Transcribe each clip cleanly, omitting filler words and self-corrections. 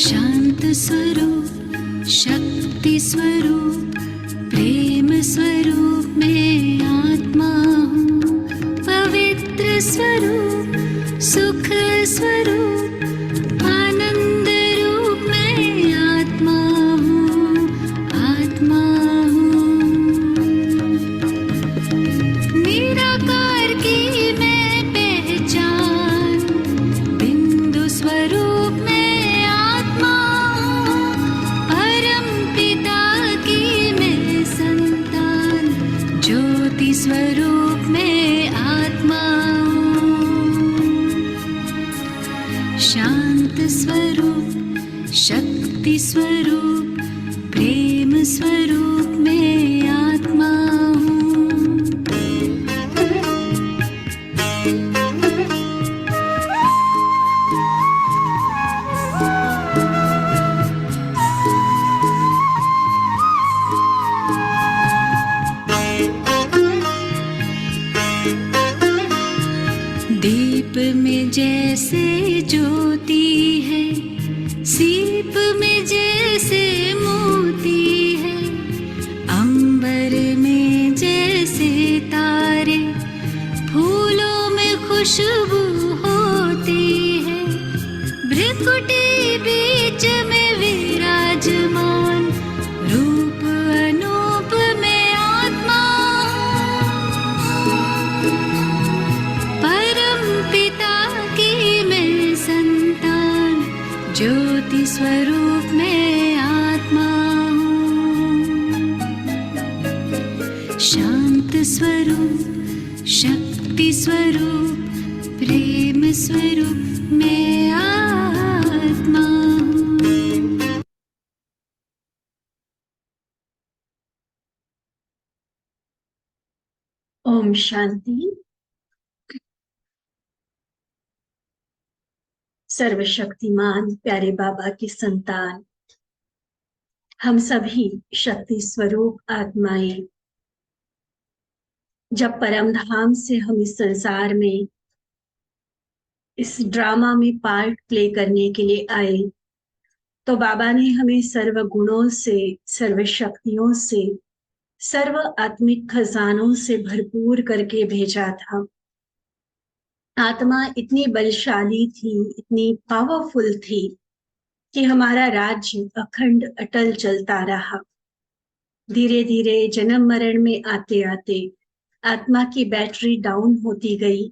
शांत स्वरूप, शक्ति स्वरूप, प्रेम स्वरूप में आत्मा हूँ। पवित्र स्वरूप, सुख स्वरूप, आनंद रूप में आत्मा हूँ, आत्मा हूँ। निराकार की मैं पहचान, बिंदु स्वरूप में आत्मा हूँ। परम पिता की मैं संतान, ज्योति स्वरूप में आत्मा हूँ। शांत स्वरूप, शक्ति स्वरूप, प्रेम स्वरूप में आत्मा हूँ। दीप में जैसे ज्योति है, सीप में जैसे मोती है, अंबर में जैसे तारे, फूलों में खुशबू होती है। भ्रिकुटी बीच में विराजमान, रूप अनूप में आत्मा हूँ। परम पिता की मैं संतान, ज्योति स्वरूप में आत्मा हूँ। शांत स्वरूप, शक्ति स्वरूप, प्रेम स्वरूप में आत्मा हूँ। ओम शांति। सर्वशक्तिमान प्यारे बाबा की संतान, हम सभी शक्ति स्वरूप आत्माएं जब परम धाम से हम इस संसार में इस ड्रामा में पार्ट प्ले करने के लिए आए, तो बाबा ने हमें सर्व गुणों से, सर्व शक्तियों से, सर्व आत्मिक खजानों से भरपूर करके भेजा था। आत्मा इतनी बलशाली थी, इतनी पावरफुल थी कि हमारा राज्य अखंड अटल चलता रहा। धीरे धीरे जन्म मरण में आते आते आत्मा की बैटरी डाउन होती गई।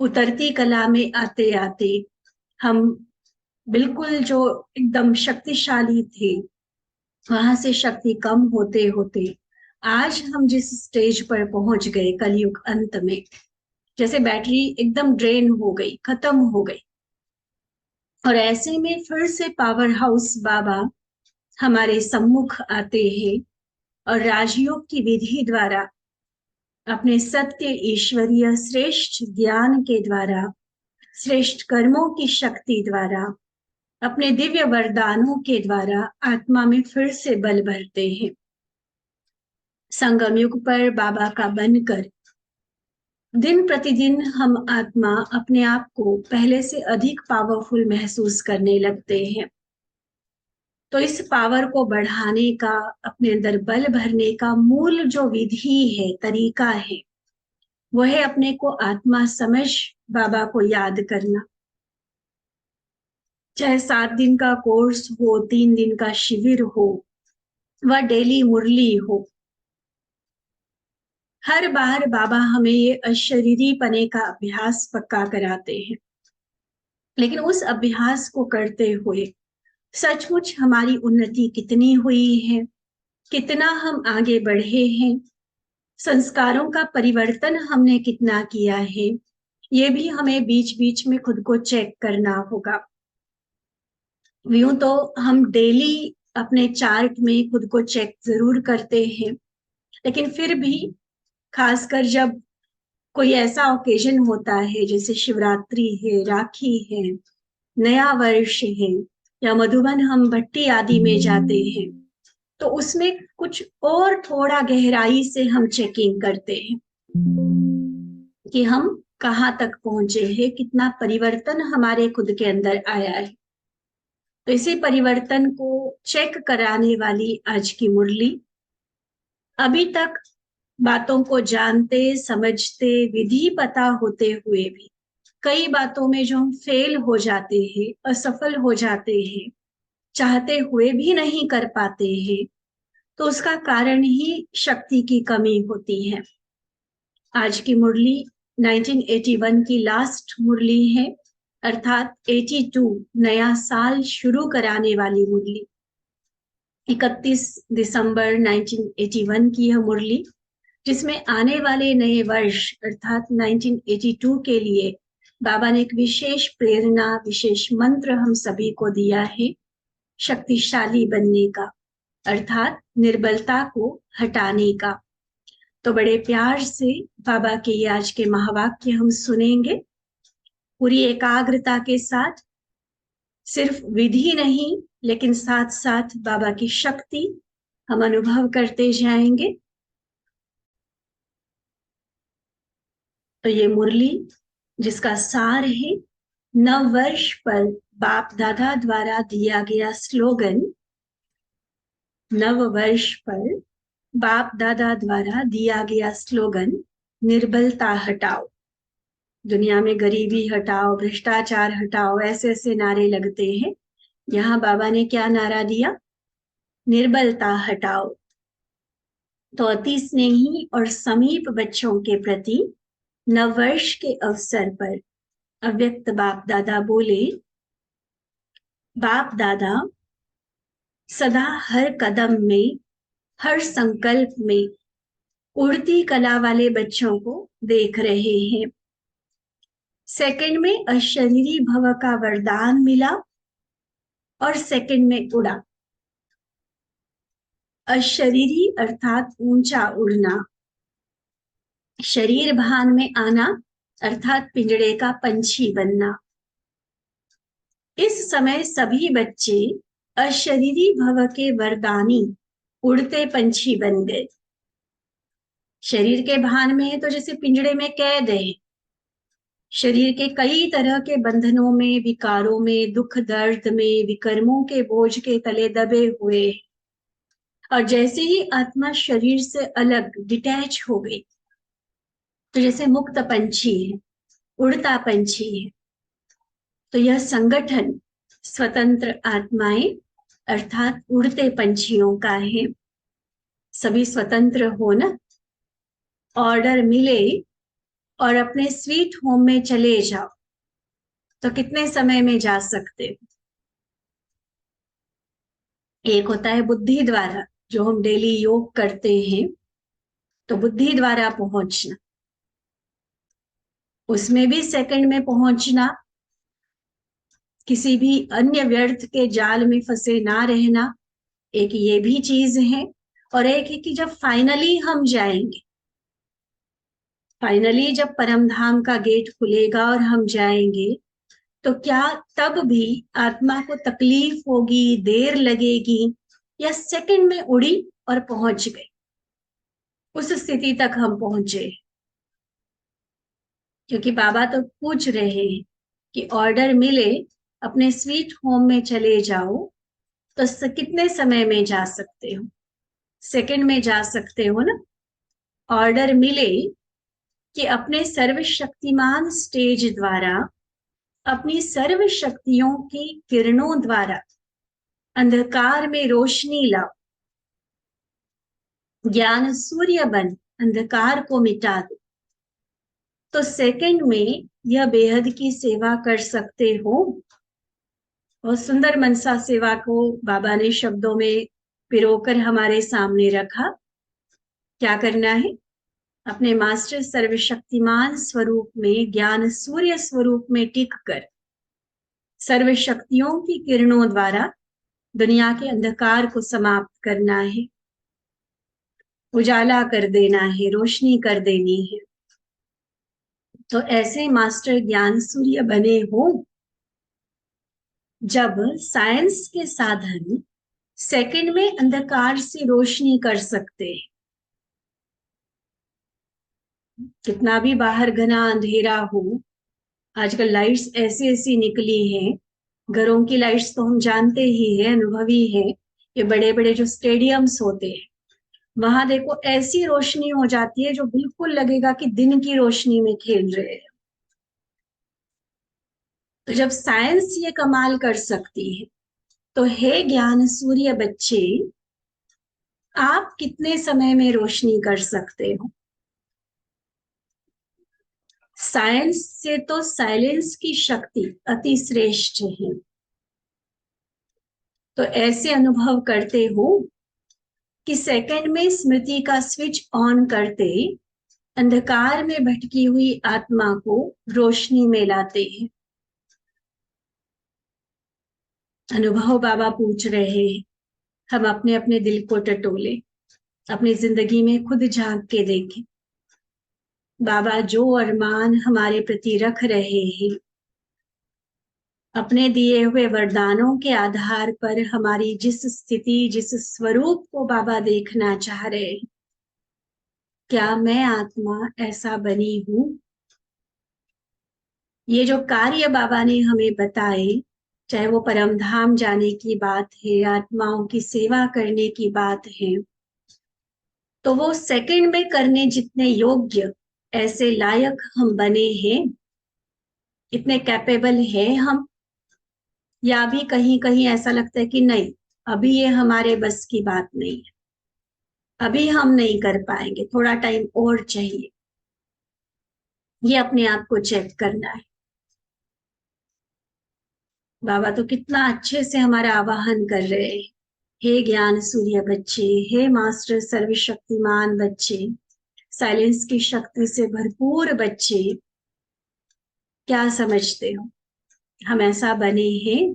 उतरती कला में आते आते हम बिल्कुल जो एकदम शक्तिशाली थे, वहां से शक्ति कम होते होते आज हम जिस स्टेज पर पहुंच गए कलयुग अंत में, जैसे बैटरी एकदम ड्रेन हो गई, खत्म हो गई। और ऐसे में फिर से पावर हाउस बाबा हमारे सम्मुख आते हैं और राजयोग की विधि द्वारा, अपने सत्य ईश्वरीय श्रेष्ठ ज्ञान के द्वारा, श्रेष्ठ कर्मों की शक्ति द्वारा, अपने दिव्य वरदानों के द्वारा आत्मा में फिर से बल भरते हैं। संगम युग पर बाबा का बनकर दिन प्रतिदिन हम आत्मा अपने आप को पहले से अधिक पावरफुल महसूस करने लगते हैं। तो इस पावर को बढ़ाने का, अपने अंदर बल भरने का मूल जो विधि है, तरीका है, वो है अपने को आत्मा समझ बाबा को याद करना। चाहे 7 दिन का कोर्स हो, 3 दिन का शिविर हो, वह डेली मुरली हो, हर बार बाबा हमें ये अशरीरी पने का अभ्यास पक्का कराते हैं। लेकिन उस अभ्यास को करते हुए सचमुच हमारी उन्नति कितनी हुई है, कितना हम आगे बढ़े हैं, संस्कारों का परिवर्तन हमने कितना किया है, ये भी हमें बीच बीच में खुद को चेक करना होगा। यूं तो हम डेली अपने चार्ट में खुद को चेक जरूर करते हैं, लेकिन फिर भी खासकर जब कोई ऐसा ओकेजन होता है, जैसे शिवरात्रि है, राखी है, नया वर्ष है, या मधुबन हम भट्टी आदि में जाते हैं, तो उसमें कुछ और थोड़ा गहराई से हम चेकिंग करते हैं कि हम कहाँ तक पहुंचे हैं, कितना परिवर्तन हमारे खुद के अंदर आया है। तो इसी परिवर्तन को चेक कराने वाली आज की मुरली। अभी तक बातों को जानते समझते विधि पता होते हुए भी कई बातों में जो हम फेल हो जाते हैं, असफल हो जाते हैं, चाहते हुए भी नहीं कर पाते हैं, तो उसका कारण ही शक्ति की कमी होती है। आज की मुरली 1981 की लास्ट मुरली है, अर्थात 82 नया साल शुरू कराने वाली मुरली। 31 दिसंबर 1981 की यह मुरली, जिसमें आने वाले नए वर्ष अर्थात 1982 के लिए बाबा ने एक विशेष प्रेरणा, विशेष मंत्र हम सभी को दिया है, शक्तिशाली बनने का, अर्थात निर्बलता को हटाने का। तो बड़े प्यार से बाबा के ये आज के महावाक्य हम सुनेंगे, पूरी एकाग्रता के साथ। सिर्फ विधि नहीं, लेकिन साथ साथ बाबा की शक्ति हम अनुभव करते जाएंगे। तो ये मुरली जिसका सार है नव वर्ष पर बाप दादा द्वारा दिया गया स्लोगन, नव वर्ष पर बाप दादा द्वारा दिया गया स्लोगन, निर्बलता हटाओ। दुनिया में गरीबी हटाओ, भ्रष्टाचार हटाओ, ऐसे ऐसे नारे लगते हैं। यहाँ बाबा ने क्या नारा दिया? निर्बलता हटाओ। तो अति स्नेही और समीप बच्चों के प्रति नववर्ष के अवसर पर अव्यक्त बाप दादा बोले, बाप दादा सदा हर कदम में, हर संकल्प में उड़ती कला वाले बच्चों को देख रहे हैं। सेकंड में अशरीरी भव का वरदान मिला और सेकंड में उड़ा। अशरीरी अर्थात ऊंचा उड़ना, शरीर भान में आना अर्थात पिंजड़े का पंछी बनना। इस समय सभी बच्चे अशरीरी भव के वरदानी उड़ते पंछी बन गए। शरीर के भान में है तो जैसे पिंजड़े में कैद है, शरीर के कई तरह के बंधनों में, विकारों में, दुख दर्द में, विकर्मों के बोझ के तले दबे हुए। और जैसे ही आत्मा शरीर से अलग डिटैच हो गई, तो जैसे मुक्त पंछी है, उड़ता पंछी है। तो यह संगठन स्वतंत्र आत्माएं अर्थात उड़ते पंछियों का है। सभी स्वतंत्र हो ना, ऑर्डर मिले और अपने स्वीट होम में चले जाओ, तो कितने समय में जा सकते हो? एक होता है बुद्धि द्वारा, जो हम डेली योग करते हैं, तो बुद्धि द्वारा पहुंचना, उसमें भी सेकंड में पहुंचना, किसी भी अन्य व्यर्थ के जाल में फंसे ना रहना, एक ये भी चीज है। और एक है कि जब फाइनली हम जाएंगे, फाइनली जब परम धाम का गेट खुलेगा और हम जाएंगे, तो क्या तब भी आत्मा को तकलीफ होगी, देर लगेगी, या सेकंड में उड़ी और पहुंच गई? उस स्थिति तक हम पहुंचे, क्योंकि बाबा तो पूछ रहे हैं कि ऑर्डर मिले, अपने स्वीट होम में चले जाओ, तो कितने समय में जा सकते हो? सेकंड में जा सकते हो ना। ऑर्डर मिले कि अपने सर्वशक्तिमान स्टेज द्वारा, अपनी सर्व शक्तियों की किरणों द्वारा अंधकार में रोशनी लाओ, ज्ञान सूर्य बन अंधकार को मिटा दो। तो सेकंड में यह बेहद की सेवा कर सकते हो। बहुत सुंदर मनसा सेवा को बाबा ने शब्दों में पिरोकर हमारे सामने रखा। क्या करना है? अपने मास्टर सर्वशक्तिमान स्वरूप में, ज्ञान सूर्य स्वरूप में टिक कर सर्व शक्तियों की किरणों द्वारा दुनिया के अंधकार को समाप्त करना है, उजाला कर देना है, रोशनी कर देनी है। तो ऐसे मास्टर ज्ञान सूर्य बने हो जब साइंस के साधन सेकंड में अंधकार से रोशनी कर सकते हैं। कितना भी बाहर घना अंधेरा हो, आजकल लाइट्स ऐसी ऐसी निकली हैं, घरों की लाइट्स तो हम जानते ही है, अनुभवी है। ये बड़े बड़े जो स्टेडियम्स होते हैं, वहां देखो ऐसी रोशनी हो जाती है जो बिल्कुल लगेगा कि दिन की रोशनी में खेल रहे हैं। तो जब साइंस ये कमाल कर सकती है, तो हे ज्ञान सूर्य बच्चे, आप कितने समय में रोशनी कर सकते हो? साइंस से तो साइलेंस की शक्ति अति श्रेष्ठ है। तो ऐसे अनुभव करते हो कि सेकंड में स्मृति का स्विच ऑन करते अंधकार में भटकी हुई आत्मा को रोशनी में लाते हैं। अनुभव बाबा पूछ रहे हैं, हम अपने अपने दिल को टटोले, अपनी जिंदगी में खुद झांक के देखें। बाबा जो अरमान हमारे प्रति रख रहे हैं, अपने दिए हुए वरदानों के आधार पर हमारी जिस स्थिति, जिस स्वरूप को बाबा देखना चाह रहे हैं, क्या मैं आत्मा ऐसा बनी हूं? ये जो कार्य बाबा ने हमें बताए, चाहे वो परम धाम जाने की बात है, आत्माओं की सेवा करने की बात है, तो वो सेकंड में करने जितने योग्य, ऐसे लायक हम बने हैं, इतने कैपेबल हैं हम, या भी कहीं कहीं ऐसा लगता है कि नहीं, अभी ये हमारे बस की बात नहीं है, अभी हम नहीं कर पाएंगे, थोड़ा टाइम और चाहिए। ये अपने आप को चेक करना है। बाबा तो कितना अच्छे से हमारा आवाहन कर रहे हैं, हे ज्ञान सूर्य बच्चे, हे मास्टर सर्वशक्तिमान बच्चे, साइलेंस की शक्ति से भरपूर बच्चे, क्या समझते हो हम ऐसा बने हैं?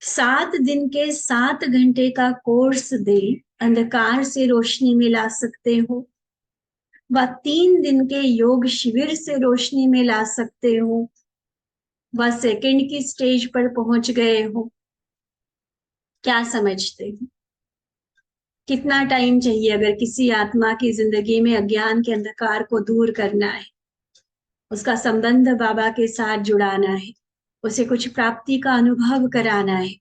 7 दिन के 7 घंटे का कोर्स दे अंधकार से रोशनी में ला सकते हो, व 3 दिन के योग शिविर से रोशनी में ला सकते हो, व सेकंड की स्टेज पर पहुंच गए हो। क्या समझते हो कितना टाइम चाहिए अगर किसी आत्मा की जिंदगी में अज्ञान के अंधकार को दूर करना है, उसका संबंध बाबा के साथ जुड़ाना है, उसे कुछ प्राप्ति का अनुभव कराना है?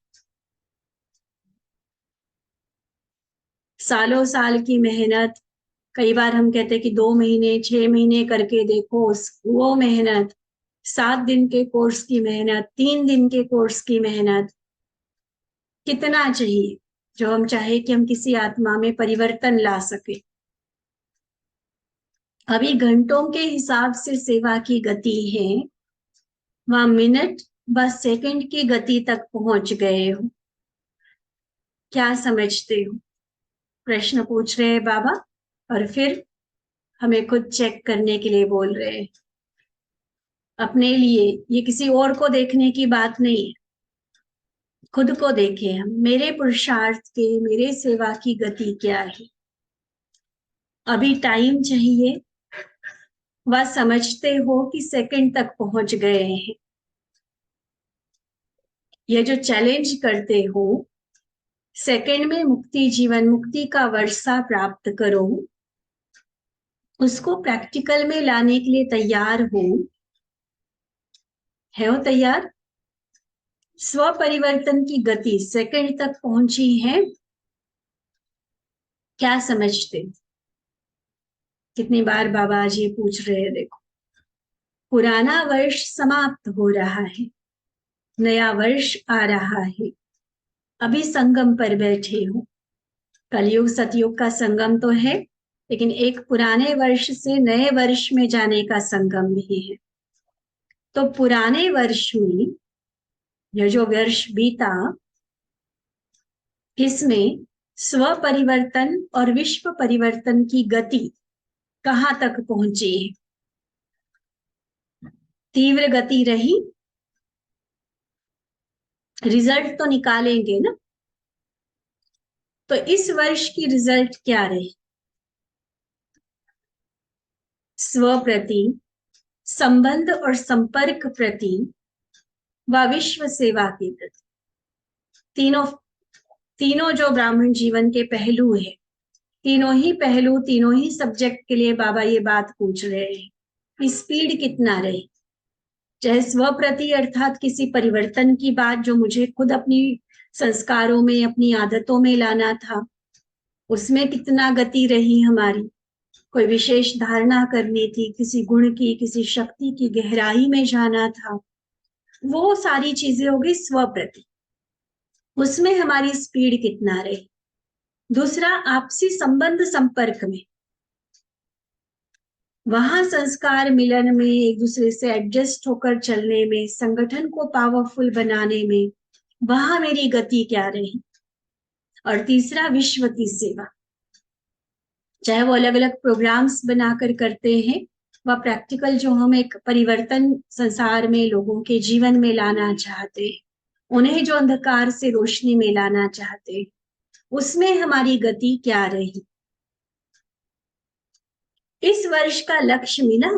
सालों साल की मेहनत, कई बार हम कहते हैं कि 2 महीने 6 महीने करके देखो, वो मेहनत, 7 दिन के कोर्स की मेहनत, 3 दिन के कोर्स की मेहनत, कितना चाहिए जो हम चाहे कि हम किसी आत्मा में परिवर्तन ला सके? अभी घंटों के हिसाब से सेवा की गति है, वहां मिनट व सेकंड की गति तक पहुंच गए हो। क्या समझते हो? प्रश्न पूछ रहे हैं बाबा, और फिर हमें खुद चेक करने के लिए बोल रहे हैं। अपने लिए, ये किसी और को देखने की बात नहीं है, खुद को देखें हम, मेरे पुरुषार्थ के, मेरे सेवा की गति क्या है? अभी टाइम चाहिए, वह समझते हो कि सेकंड तक पहुंच गए हैं। ये जो चैलेंज करते हो, सेकंड में मुक्ति, जीवन मुक्ति का वर्षा प्राप्त करो, उसको प्रैक्टिकल में लाने के लिए तैयार हो? है वो तैयार? स्व परिवर्तन की गति सेकंड तक पहुंची है? क्या समझते? कितनी बार बाबा आज ये पूछ रहे हैं, देखो, पुराना वर्ष समाप्त हो रहा है, नया वर्ष आ रहा है, अभी संगम पर बैठे हो। कलयुग सतयुग का संगम तो है, लेकिन एक पुराने वर्ष से नए वर्ष में जाने का संगम भी है। तो पुराने वर्ष में यह जो वर्ष बीता, इसमें स्व परिवर्तन और विश्व परिवर्तन की गति कहां तक पहुंची है? तीव्र गति रही? रिजल्ट तो निकालेंगे ना। तो इस वर्ष की रिजल्ट क्या रही? स्व प्रति, संबंध और संपर्क प्रति, व विश्व सेवा के प्रति, तीनों जो ब्राह्मण जीवन के पहलू है, तीनों ही पहलू, तीनों ही सब्जेक्ट के लिए बाबा ये बात पूछ रहे हैं कि स्पीड कितना रहे। चाहे स्व प्रति अर्थात किसी परिवर्तन की बात जो मुझे खुद अपनी संस्कारों में, अपनी आदतों में लाना था, उसमें कितना गति रही हमारी। कोई विशेष धारणा करनी थी, किसी गुण की, किसी शक्ति की गहराई में जाना था, वो सारी चीजें हो गई स्व प्रति, उसमें हमारी स्पीड कितना रही। दूसरा, आपसी संबंध संपर्क में, वहां संस्कार मिलन में, एक दूसरे से एडजस्ट होकर चलने में, संगठन को पावरफुल बनाने में, वहां मेरी गति क्या रही। और तीसरा, विश्व की सेवा, चाहे वो अलग अलग प्रोग्राम्स बनाकर करते हैं, वह प्रैक्टिकल जो हम एक परिवर्तन संसार में लोगों के जीवन में लाना चाहते हैं, उन्हें जो अंधकार से रोशनी में लाना चाहते हैं, उसमें हमारी गति क्या रही। इस वर्ष का लक्ष्य मिला,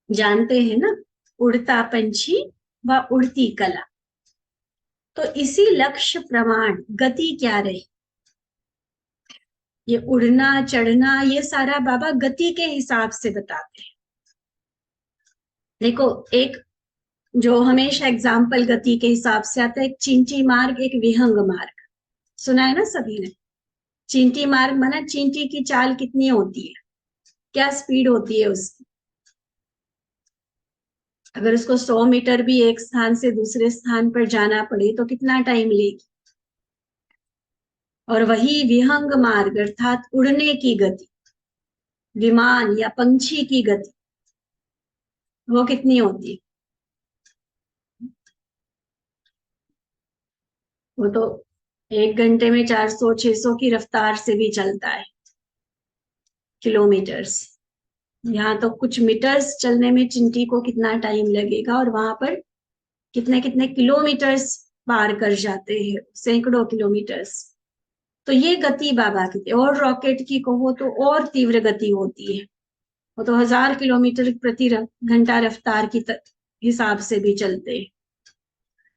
जानते हैं ना, उड़ता पंछी व उड़ती कला। तो इसी लक्ष्य प्रमाण गति क्या रही। ये उड़ना चढ़ना ये सारा बाबा गति के हिसाब से बताते हैं। देखो, एक जो हमेशा एग्जाम्पल गति के हिसाब से आता है, एक चींटी मार्ग, एक विहंग मार्ग, सुना है ना सभी ने। चींटी मार्ग माना चींटी की चाल कितनी होती है, क्या स्पीड होती है उसकी। अगर उसको 100 मीटर भी एक स्थान से दूसरे स्थान पर जाना पड़े तो कितना टाइम लेगी। और वही विहंग मार्ग अर्थात उड़ने की गति, विमान या पंछी की गति, वो कितनी होती है। वो तो 1 घंटे में 400-600 की रफ्तार से भी चलता है, किलोमीटर्स। यहाँ तो कुछ मीटर्स चलने में चिंटी को कितना टाइम लगेगा, और वहां पर कितने कितने किलोमीटर्स पार कर जाते हैं, सैकड़ों किलोमीटर्स। तो ये गति बाबा की थी। और रॉकेट की कहो तो और तीव्र गति होती है, वो तो 1000 किलोमीटर प्रति घंटा रफ्तार की हिसाब से भी चलते हैं।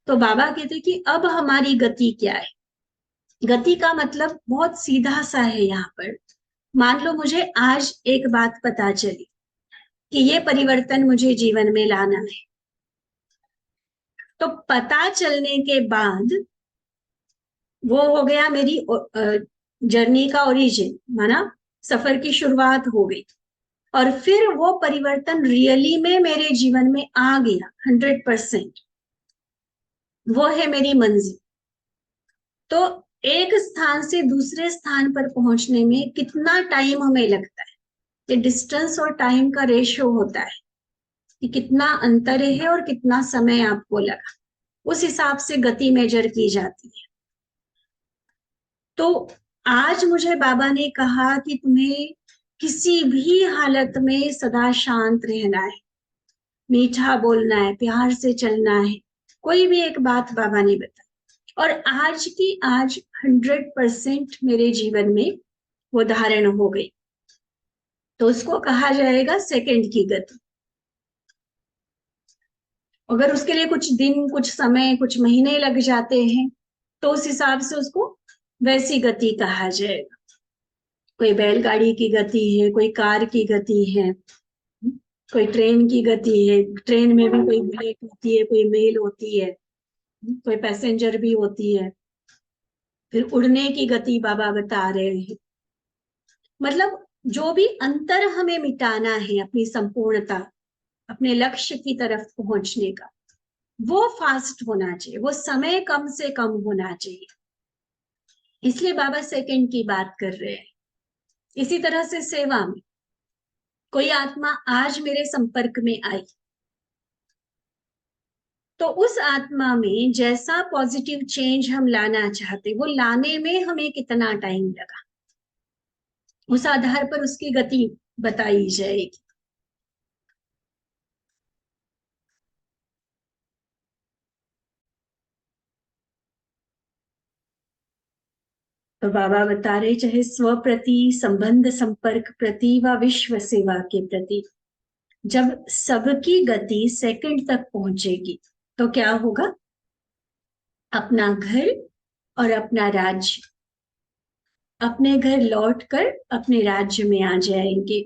तो बाबा कहते कि अब हमारी गति क्या है। गति का मतलब बहुत सीधा सा है। यहाँ पर मान लो मुझे आज एक बात पता चली कि ये परिवर्तन मुझे जीवन में लाना है, तो पता चलने के बाद वो हो गया मेरी जर्नी का ओरिजिन, माना सफर की शुरुआत हो गई। और फिर वो परिवर्तन रियली में मेरे जीवन में आ गया 100%, वो है मेरी मंजिल। तो एक स्थान से दूसरे स्थान पर पहुंचने में कितना टाइम हमें लगता है, ये डिस्टेंस और टाइम का रेशियो होता है कि कितना अंतर है और कितना समय आपको लगा, उस हिसाब से गति मेजर की जाती है। तो आज मुझे बाबा ने कहा कि तुम्हें किसी भी हालत में सदा शांत रहना है, मीठा बोलना है, प्यार से चलना है। कोई भी एक बात बाबा ने बताई, और आज की आज 100% मेरे जीवन में वो धारण हो गई। तो उसको कहा जाएगा सेकंड की गति। अगर उसके लिए कुछ दिन, कुछ समय, कुछ महीने लग जाते हैं, तो उस हिसाब से उसको वैसी गति कहा जाएगा। कोई बैलगाड़ी की गति है, कोई कार की गति है, कोई ट्रेन की गति है। ट्रेन में भी कोई ब्रेक होती है, कोई मेल होती है, कोई पैसेंजर भी होती है। फिर उड़ने की गति बाबा बता रहे हैं। मतलब जो भी अंतर हमें मिटाना है अपनी संपूर्णता, अपने लक्ष्य की तरफ पहुंचने का, वो फास्ट होना चाहिए, वो समय कम से कम होना चाहिए। इसलिए बाबा सेकंड की बात कर रहे हैं। इसी तरह से सेवा में कोई आत्मा आज मेरे संपर्क में आई, तो उस आत्मा में जैसा पॉजिटिव चेंज हम लाना चाहते, वो लाने में हमें कितना टाइम लगा, उस आधार पर उसकी गति बताई जाएगी। तो बाबा बता रहे, चाहे स्व प्रति, संबंध संपर्क प्रति व विश्व सेवा के प्रति, जब सबकी गति सेकंड तक पहुंचेगी तो क्या होगा। अपना घर और अपना राज्य, अपने घर लौटकर अपने राज्य में आ जाएंगे।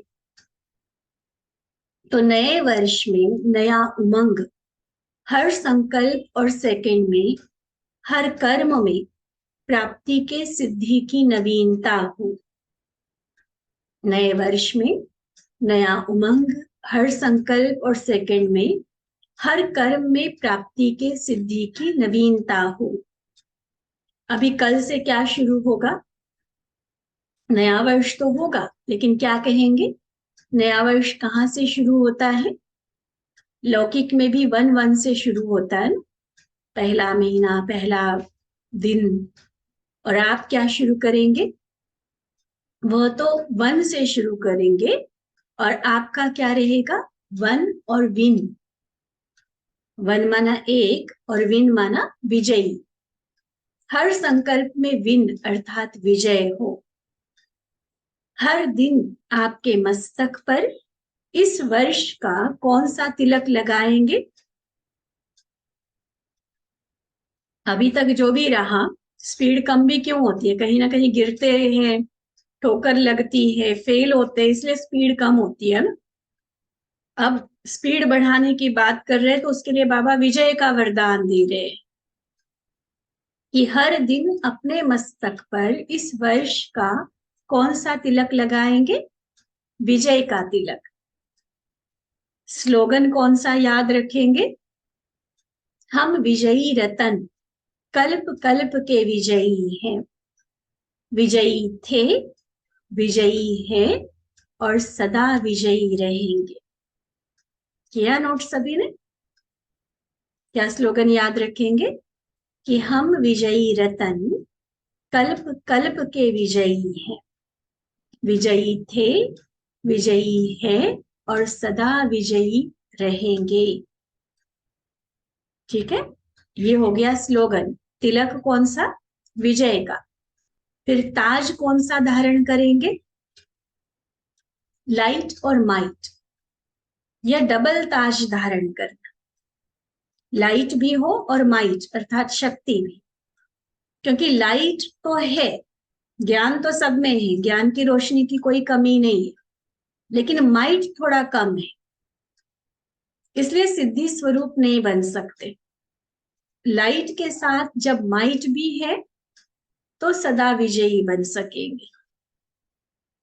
तो नए वर्ष में नया उमंग, हर संकल्प और सेकंड में, हर कर्म में प्राप्ति के सिद्धि की नवीनता हो। नए वर्ष में नया उमंग, हर संकल्प और सेकंड में, हर कर्म में प्राप्ति के सिद्धि की नवीनता हो। अभी कल से क्या शुरू होगा? नया वर्ष तो होगा, लेकिन क्या कहेंगे? नया वर्ष कहाँ से शुरू होता है? लौकिक में भी 1-1 से शुरू होता है, पहला महीना, पहला दिन। और आप क्या शुरू करेंगे? वह तो 1 से शुरू करेंगे, और आपका क्या रहेगा? 1 और विन। 1 माना एक और विन माना विजयी। हर संकल्प में विन अर्थात विजय हो। हर दिन आपके मस्तक पर इस वर्ष का कौन सा तिलक लगाएंगे? अभी तक जो भी रहा, स्पीड कम भी क्यों होती है? कहीं ना कहीं गिरते हैं, ठोकर लगती है, फेल होते हैं, इसलिए स्पीड कम होती है ना। अब स्पीड बढ़ाने की बात कर रहे हैं, तो उसके लिए बाबा विजय का वरदान दे रहे हैं कि हर दिन अपने मस्तक पर इस वर्ष का कौन सा तिलक लगाएंगे? विजय का तिलक। स्लोगन कौन सा याद रखेंगे? हम विजयी रतन, कल्प कल्प के विजयी हैं। विजयी थे, विजयी है और सदा विजयी रहेंगे। किया नोट सभी ने? क्या स्लोगन याद रखेंगे? कि हम विजयी रतन, कल्प कल्प के विजयी हैं। विजयी थे, विजयी है और सदा विजयी रहेंगे। ठीक है, ये हो गया स्लोगन। तिलक कौन सा? विजय का। फिर ताज कौन सा धारण करेंगे? लाइट और माइट, या डबल ताज धारण करना। लाइट भी हो और माइट अर्थात शक्ति भी। क्योंकि लाइट तो है, ज्ञान तो सब में है, ज्ञान की रोशनी की कोई कमी नहीं है, लेकिन माइट थोड़ा कम है, इसलिए सिद्धि स्वरूप नहीं बन सकते। लाइट के साथ जब माइट भी है तो सदा विजयी बन सकेंगे।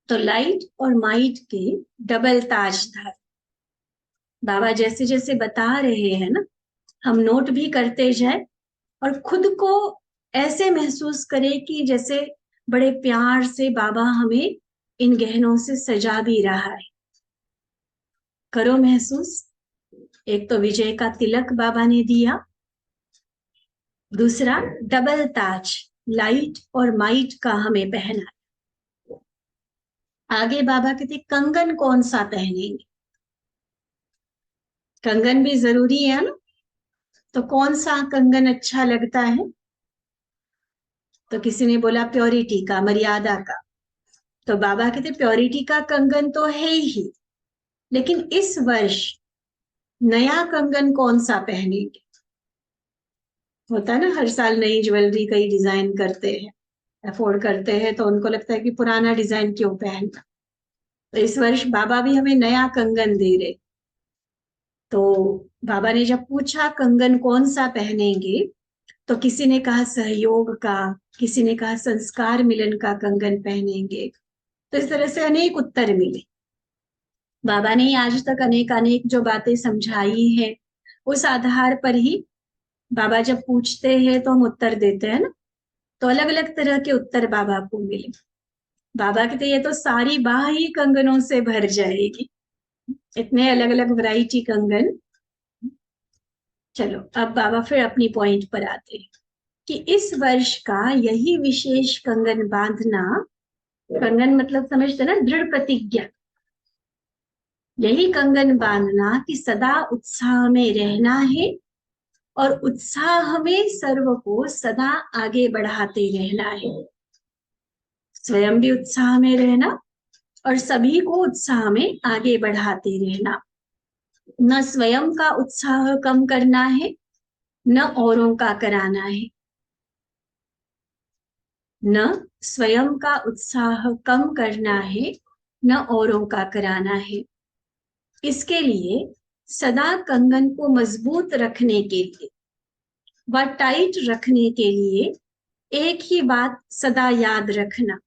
तो लाइट और माइट के डबल ताजधार बाबा जैसे जैसे बता रहे हैं ना, हम नोट भी करते जाए और खुद को ऐसे महसूस करें कि जैसे बड़े प्यार से बाबा हमें इन गहनों से सजा भी रहा है। करो महसूस। एक तो विजय का तिलक बाबा ने दिया, दूसरा डबल ताज लाइट और माइट का हमें पहना। आगे बाबा कहते कंगन कौन सा पहनेंगे? कंगन भी जरूरी है ना, तो कौन सा कंगन अच्छा लगता है? तो किसी ने बोला प्योरिटी का, मर्यादा का। तो बाबा कहते प्योरिटी का कंगन तो है ही, लेकिन इस वर्ष नया कंगन कौन सा पहनेंगे? होता है ना, हर साल नई ज्वेलरी कई डिजाइन करते हैं, अफोर्ड करते हैं, तो उनको लगता है कि पुराना डिजाइन क्यों पहनना। तो इस वर्ष बाबा भी हमें नया कंगन दे रहे। तो बाबा ने जब पूछा कंगन कौन सा पहनेंगे, तो किसी ने कहा सहयोग का, किसी ने कहा संस्कार मिलन का कंगन पहनेंगे। तो इस तरह से अनेक उत्तर मिले। बाबा ने आज तक अनेक अनेक जो बातें समझाई हैं, उस आधार पर ही बाबा जब पूछते हैं तो हम उत्तर देते हैं ना। तो अलग अलग तरह के उत्तर बाबा को मिले। बाबा कहते ये तो सारी बाह ही कंगनों से भर जाएगी, इतने अलग अलग वैरायटी कंगन। चलो अब बाबा फिर अपनी पॉइंट पर आते हैं कि इस वर्ष का यही विशेष कंगन बांधना, कंगन मतलब समझते ना, दृढ़ प्रतिज्ञा। यही कंगन बांधना कि सदा उत्साह में रहना है और उत्साह में सर्व को सदा आगे बढ़ाते रहना है। स्वयं भी उत्साह में रहना और सभी को उत्साह में आगे बढ़ाते रहना। न स्वयं का उत्साह कम करना है, न औरों का कराना है। न स्वयं का उत्साह कम करना है, न औरों का कराना है। इसके लिए सदा कंगन को मजबूत रखने के लिए व टाइट रखने के लिए एक ही बात सदा याद रखना,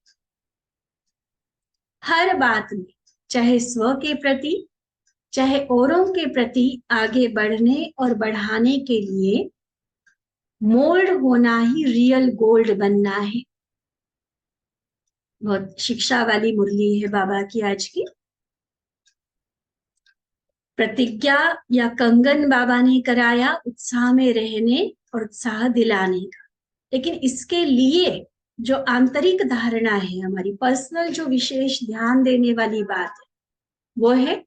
हर बात में, चाहे स्व के प्रति चाहे औरों के प्रति आगे बढ़ने और बढ़ाने के लिए मोल्ड होना ही रियल गोल्ड बनना है। बहुत शिक्षा वाली मुरली है बाबा की आज की। प्रतिज्ञा या कंगन बाबा ने कराया उत्साह में रहने और उत्साह दिलाने का, लेकिन इसके लिए जो आंतरिक धारणा है, हमारी पर्सनल जो विशेष ध्यान देने वाली बात है, वो है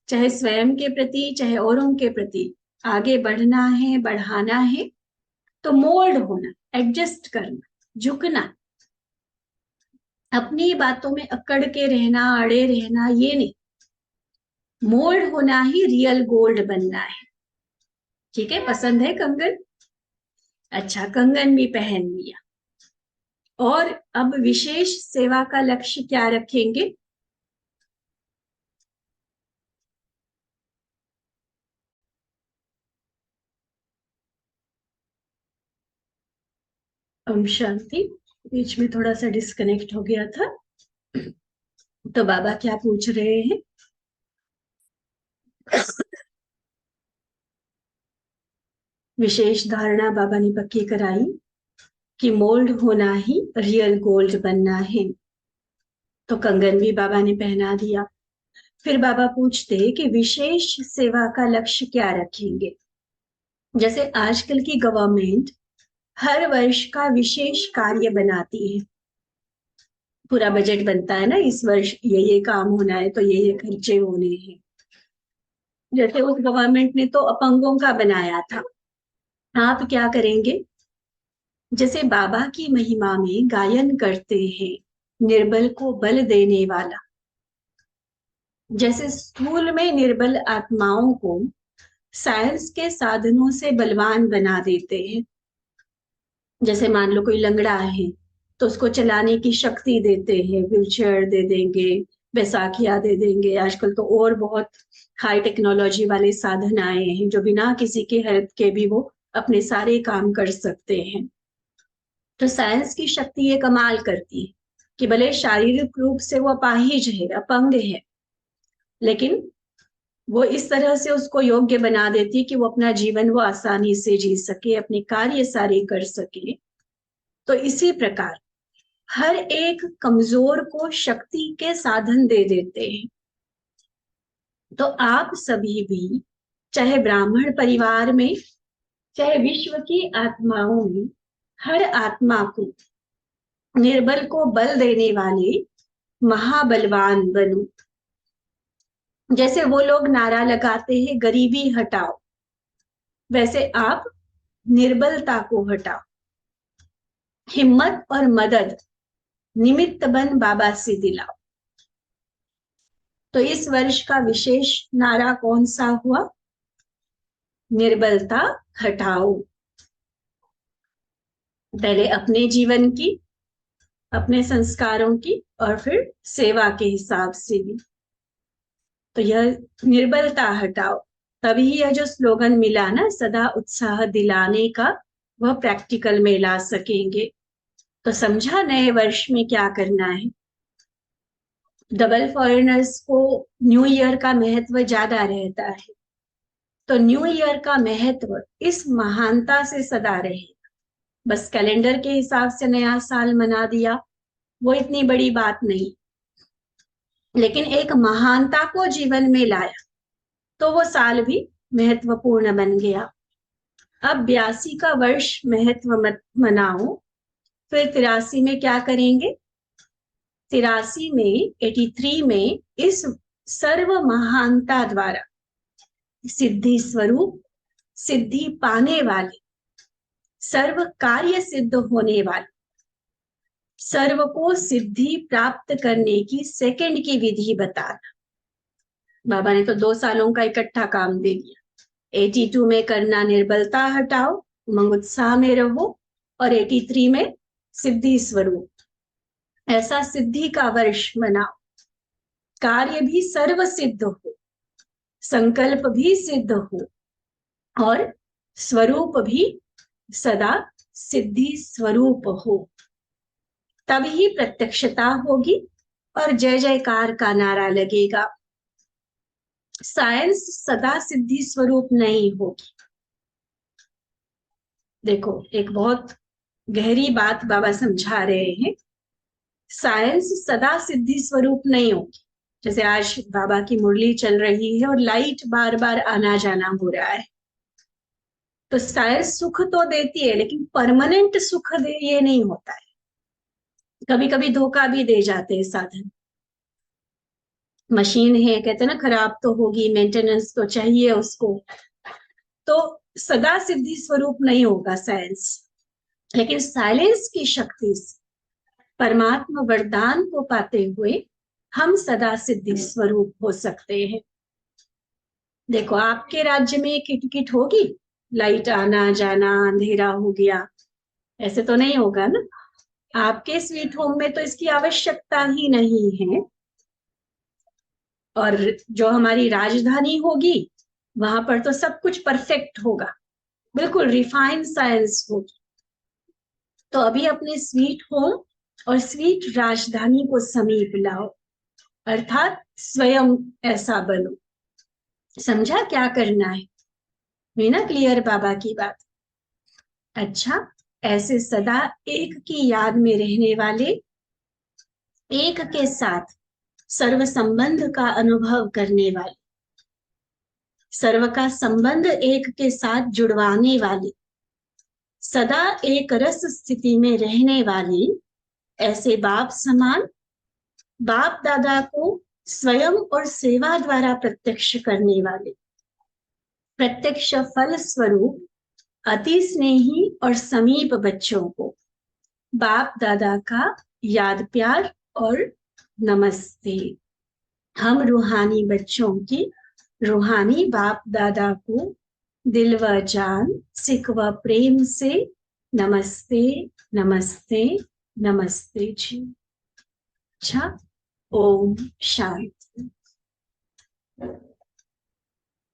चाहे स्वयं के प्रति चाहे औरों के प्रति आगे बढ़ना है, बढ़ाना है, तो मोल्ड होना, एडजस्ट करना, झुकना, अपनी बातों में अकड़ के रहना, अड़े रहना, ये नहीं। मोल्ड होना ही रियल गोल्ड बनना है। ठीक है, पसंद है कंगन? अच्छा, कंगन भी पहन लिया। और अब विशेष सेवा का लक्ष्य क्या रखेंगे? ओम शांति। बीच में थोड़ा सा डिस्कनेक्ट हो गया था। तो बाबा क्या पूछ रहे हैं? विशेष धारणा बाबा ने पक्की कराई कि मोल्ड होना ही रियल गोल्ड बनना है। तो कंगन भी बाबा ने पहना दिया। फिर बाबा पूछते कि विशेष सेवा का लक्ष्य क्या रखेंगे? जैसे आजकल की गवर्नमेंट हर वर्ष का विशेष कार्य बनाती है, पूरा बजट बनता है ना, इस वर्ष ये काम होना है तो ये खर्चे होने हैं। जैसे उस गवर्नमेंट ने तो अपंगों का बनाया था, आप क्या करेंगे? जैसे बाबा की महिमा में गायन करते हैं, निर्बल को बल देने वाला, जैसे स्थूल में निर्बल आत्माओं को साइंस के साधनों से बलवान बना देते हैं। जैसे मान लो कोई लंगड़ा है तो उसको चलाने की शक्ति देते हैं, व्हीलचेयर दे देंगे, बैसाखिया दे देंगे। आजकल तो और बहुत हाई टेक्नोलॉजी वाले साधन आए हैं जो बिना किसी के हेल्प के भी वो अपने सारे काम कर सकते हैं। तो साइंस की शक्ति ये कमाल करती है कि भले शारीरिक रूप से वो अपाहिज है, अपंग है, लेकिन वो इस तरह से उसको योग्य बना देती है कि वो अपना जीवन वो आसानी से जी सके, अपने कार्य सारे कर सके। तो इसी प्रकार हर एक कमजोर को शक्ति के साधन दे देते हैं। तो आप सभी भी, चाहे ब्राह्मण परिवार में चाहे विश्व की आत्माओं में, हर आत्मा को निर्बल को बल देने वाले महाबलवान बनो। जैसे वो लोग नारा लगाते हैं गरीबी हटाओ, वैसे आप निर्बलता को हटाओ, हिम्मत और मदद निमित्त बन बाबा से दिलाओ। तो इस वर्ष का विशेष नारा कौन सा हुआ? निर्बलता हटाओ। पहले अपने जीवन की, अपने संस्कारों की, और फिर सेवा के हिसाब से भी। तो यह निर्बलता हटाओ, तभी यह जो स्लोगन मिला ना, सदा उत्साह दिलाने का, वह प्रैक्टिकल में ला सकेंगे। तो समझा नए वर्ष में क्या करना है? डबल फॉरेनर्स को न्यू ईयर का महत्व ज्यादा रहता है, तो न्यू ईयर का महत्व इस महानता से सदा रहेगा। बस कैलेंडर के हिसाब से नया साल मना दिया, वो इतनी बड़ी बात नहीं, लेकिन एक महानता को जीवन में लाया तो वो साल भी महत्वपूर्ण बन गया। अब 82 का वर्ष महत्व मत मनाओ, फिर 83 में क्या करेंगे? 83 में, 83 में इस सर्व महानता द्वारा सिद्धि स्वरूप, सिद्धि पाने वाले, सर्व कार्य सिद्ध होने वाले, सर्व को सिद्धि प्राप्त करने की सेकंड की विधि बताना। बाबा ने तो 2 सालों का इकट्ठा काम दे दिया। 82 में करना निर्बलता हटाओ, उमंग उत्साह में रहो, और 83 में सिद्धि स्वरूप, ऐसा सिद्धि का वर्ष मनाओ, कार्य भी सर्व सिद्ध हो, संकल्प भी सिद्ध हो और स्वरूप भी सदा सिद्धि स्वरूप हो। तभी प्रत्यक्षता होगी और जय जयकार का नारा लगेगा। साइंस सदा सिद्धि स्वरूप नहीं होगी। देखो, एक बहुत गहरी बात बाबा समझा रहे हैं। साइंस सदा सिद्धि स्वरूप नहीं होगी। जैसे आज बाबा की मुरली चल रही है और लाइट बार बार आना जाना हो रहा है, तो साइंस सुख तो देती है, लेकिन परमानेंट सुख ये नहीं होता है। कभी कभी धोखा भी दे जाते हैं साधन। मशीन है, कहते हैं ना, खराब तो होगी, मेंटेनेंस तो चाहिए उसको, तो सदा सिद्धि स्वरूप नहीं होगा साइंस। लेकिन साइलेंस की शक्ति से, परमात्मा वरदान को पाते हुए हम सदा सिद्धि स्वरूप हो सकते हैं। देखो, आपके राज्य में किटकिट होगी, लाइट आना जाना, अंधेरा हो गया, ऐसे तो नहीं होगा ना। आपके स्वीट होम में तो इसकी आवश्यकता ही नहीं है। और जो हमारी राजधानी होगी, वहां पर तो सब कुछ परफेक्ट होगा, बिल्कुल रिफाइंड साइंस होगी। तो अभी अपने स्वीट होम और स्वीट राजधानी को समीप लाओ, अर्थात स्वयं ऐसा बनो। समझा क्या करना है? हुई ना क्लियर बाबा की बात? अच्छा, ऐसे सदा एक की याद में रहने वाले, एक के साथ सर्व संबंध का अनुभव करने वाले, सर्व का संबंध एक के साथ जुड़वाने वाले, सदा एक रस स्थिति में रहने वाले, ऐसे बाप समान बाप दादा को स्वयं और सेवा द्वारा प्रत्यक्ष करने वाले, प्रत्यक्ष फल स्वरूप अति स्नेही और समीप बच्चों को बाप दादा का याद प्यार और नमस्ते। हम रूहानी बच्चों की रूहानी बाप दादा को दिल व जान, सिक व प्रेम से नमस्ते नमस्ते नमस्ते जी। अच्छा, ओम शांति।